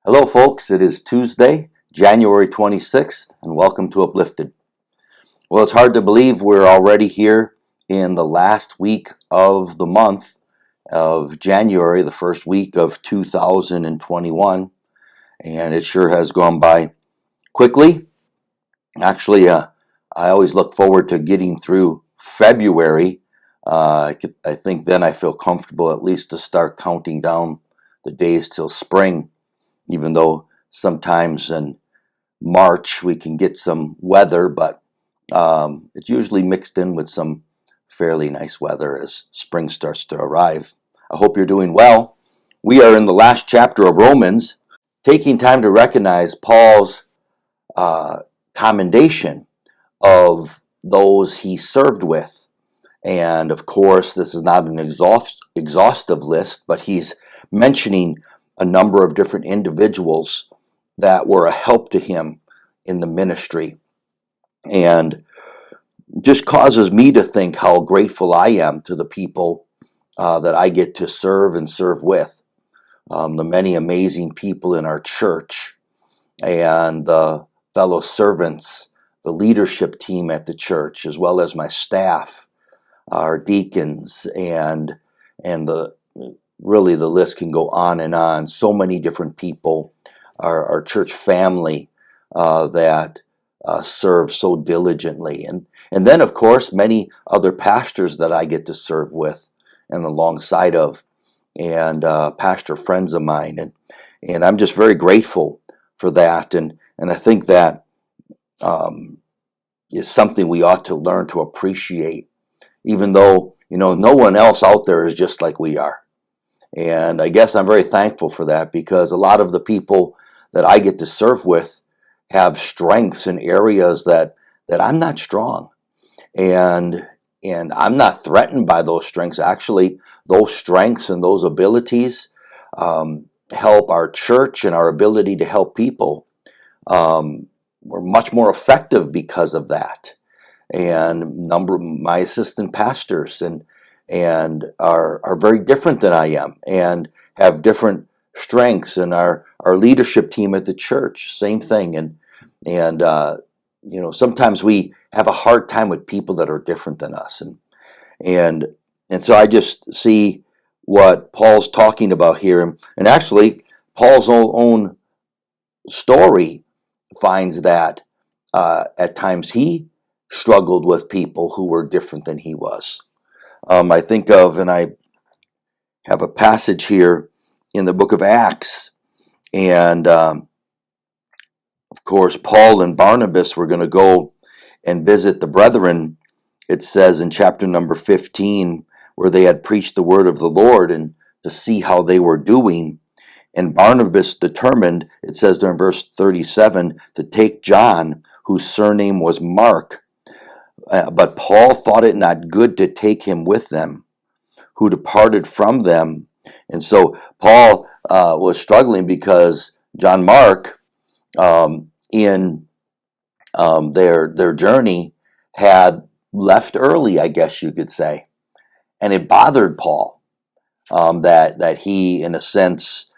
Hello, folks. It is Tuesday, January 26th, and welcome to Uplifted. Well, it's hard to believe we're already here in the last week of the month of January, the first week of 2021, and it sure has gone by quickly. Actually, I always look forward to getting through February. I think then I feel comfortable at least to start counting down the days till spring, even though sometimes in March we can get some weather, but it's usually mixed in with some fairly nice weather as spring starts to arrive. I hope you're doing well. We are in the last chapter of Romans, taking time to recognize Paul's commendation of those he served with. And of course, this is not an exhaustive list, but he's mentioning a number of different individuals that were a help to him in the ministry. And just causes me to think how grateful I am to the people that I get to serve and serve with. The many amazing people in our church and the fellow servants, the leadership team at the church, as well as my staff, our deacons, and the list can go on and on. So many different people, our church family that serve so diligently, and then of course many other pastors that I get to serve with and alongside of, and pastor friends of mine, and I'm just very grateful for that, and I think that is something we ought to learn to appreciate, even though no one else out there is just like we are. And I guess I'm very thankful for that, because a lot of the people that I get to serve with have strengths in areas that I'm not strong, and I'm not threatened by those strengths. Actually, those strengths and those abilities help our church and our ability to help people. We're much more effective because of that. And number of my assistant pastors and are very different than I am, and have different strengths. And our leadership team at the church, same thing. And sometimes we have a hard time with people that are different than us, and so I just see what Paul's talking about here, and actually Paul's own story finds that at times he struggled with people who were different than he was. I think of, and I have a passage here in the book of Acts, and of course Paul and Barnabas were going to go and visit the brethren. It says in chapter number 15, where they had preached the word of the Lord, and to see how they were doing. And Barnabas determined, it says there in verse 37, to take John, whose surname was Mark. But Paul thought it not good to take him with them, who departed from them. And so Paul was struggling, because John Mark, in their journey, had left early, I guess you could say. And it bothered Paul that he, in a sense,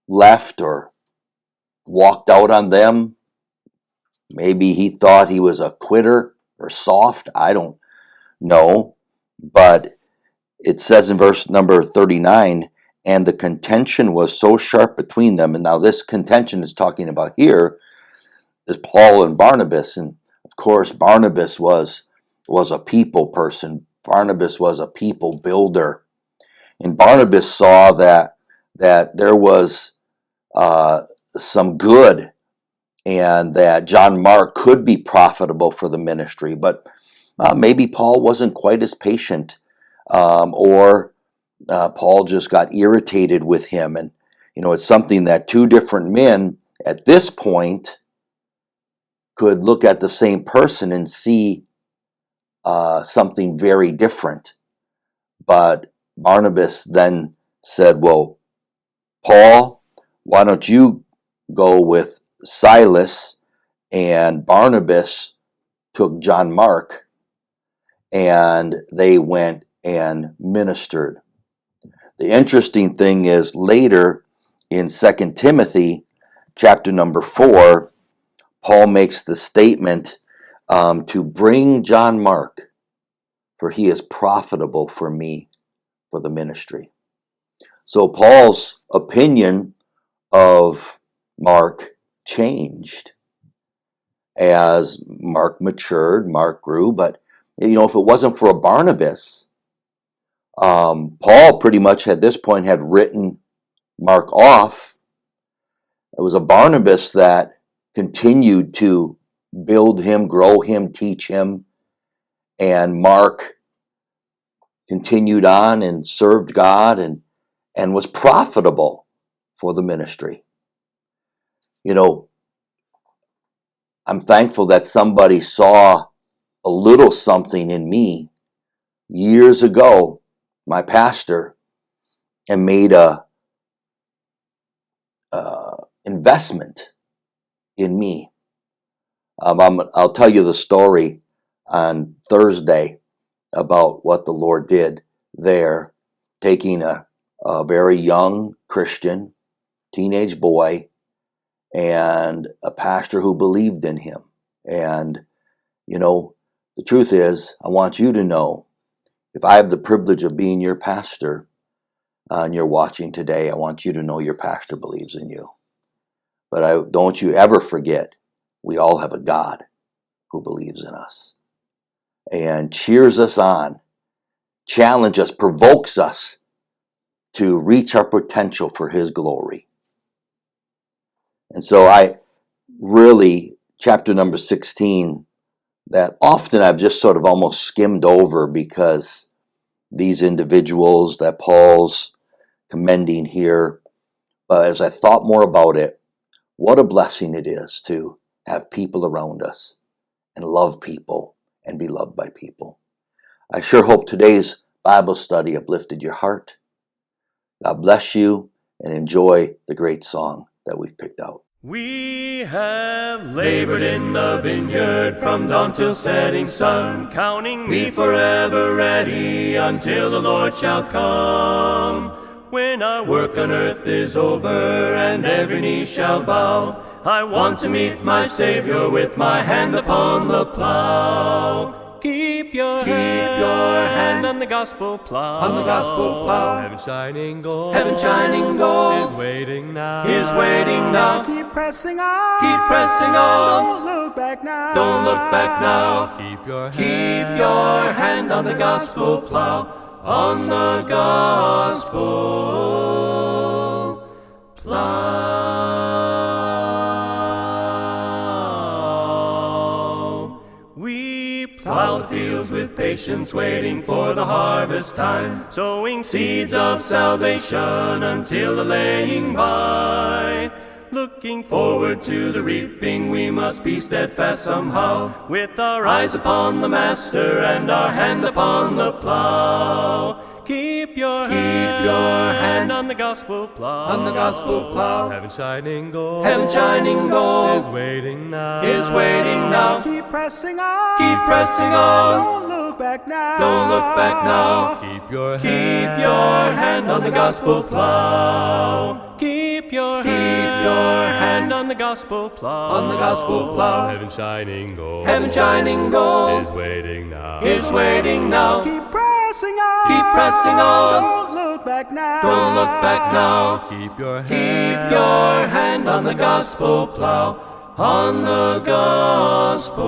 left or walked out on them. Maybe he thought he was a quitter or soft. I don't know. But it says in verse number 39, and the contention was so sharp between them. And now this contention is talking about here is Paul and Barnabas. And of course, Barnabas was a people person. Barnabas was a people builder. And Barnabas saw that there was some good, and that John Mark could be profitable for the ministry. But maybe Paul wasn't quite as patient, or Paul just got irritated with him. And, it's something that two different men at this point could look at the same person and see something very different. But Barnabas then said, well, Paul, why don't you go with Silas? And Barnabas took John Mark, and they went and ministered. The interesting thing is, later in 2 Timothy chapter number 4, Paul makes the statement to bring John Mark, for he is profitable for me for the ministry. So Paul's opinion of Mark changed as Mark matured, Mark grew. But, if it wasn't for a Barnabas, Paul pretty much at this point had written Mark off. It was a Barnabas that continued to build him, grow him, teach him. And Mark continued on and served God and was profitable for the ministry. I'm thankful that somebody saw a little something in me years ago, my pastor, and made a investment in me. I'll tell you the story on Thursday about what the Lord did there, taking a very young Christian, teenage boy, and a pastor who believed in him. And, the truth is, I want you to know, if I have the privilege of being your pastor and you're watching today, I want you to know your pastor believes in you. But don't you ever forget, we all have a God who believes in us and cheers us on, challenges us, provokes us to reach our potential for his glory. And so I really, chapter number 16, that often I've just sort of almost skimmed over because these individuals that Paul's commending here, but as I thought more about it, what a blessing it is to have people around us and love people and be loved by people. I sure hope today's Bible study uplifted your heart. God bless you, and enjoy the great song that we've picked out. We have labored in the vineyard from dawn till setting sun, counting me forever ready until the Lord shall come. When our work on earth is over and every knee shall bow, I want to meet my Savior with my hand upon the plow. Keep your hand on the gospel plow. On the gospel plow. Heaven shining gold. Heaven shining gold is waiting now. is waiting now. Keep pressing on. Keep pressing on. Don't look back now. Don't look back now. Keep your Keep your hand on the gospel plow. On the gospel plow. We Plow the fields with patience, waiting for the harvest time, sowing seeds of salvation until the laying by. Looking forward to the reaping, we must be steadfast somehow, with our eyes upon the Master and our hand upon the plow. Keep your hand on the gospel plow. on the gospel plow. Heaven shining gold. Heaven shining gold is waiting now. is waiting now. Keep pressing on. Keep pressing on. Don't look back now. Don't look back now. Keep your Keep your hand on the gospel plow. Keep your hand on the gospel plow. on the gospel plow. Heaven shining gold. Heaven shining gold is waiting now. is waiting now. Keep pressing on. Keep pressing on. Don't look back now. Don't look back now. Keep your Keep your hand on the gospel plow. On the gospel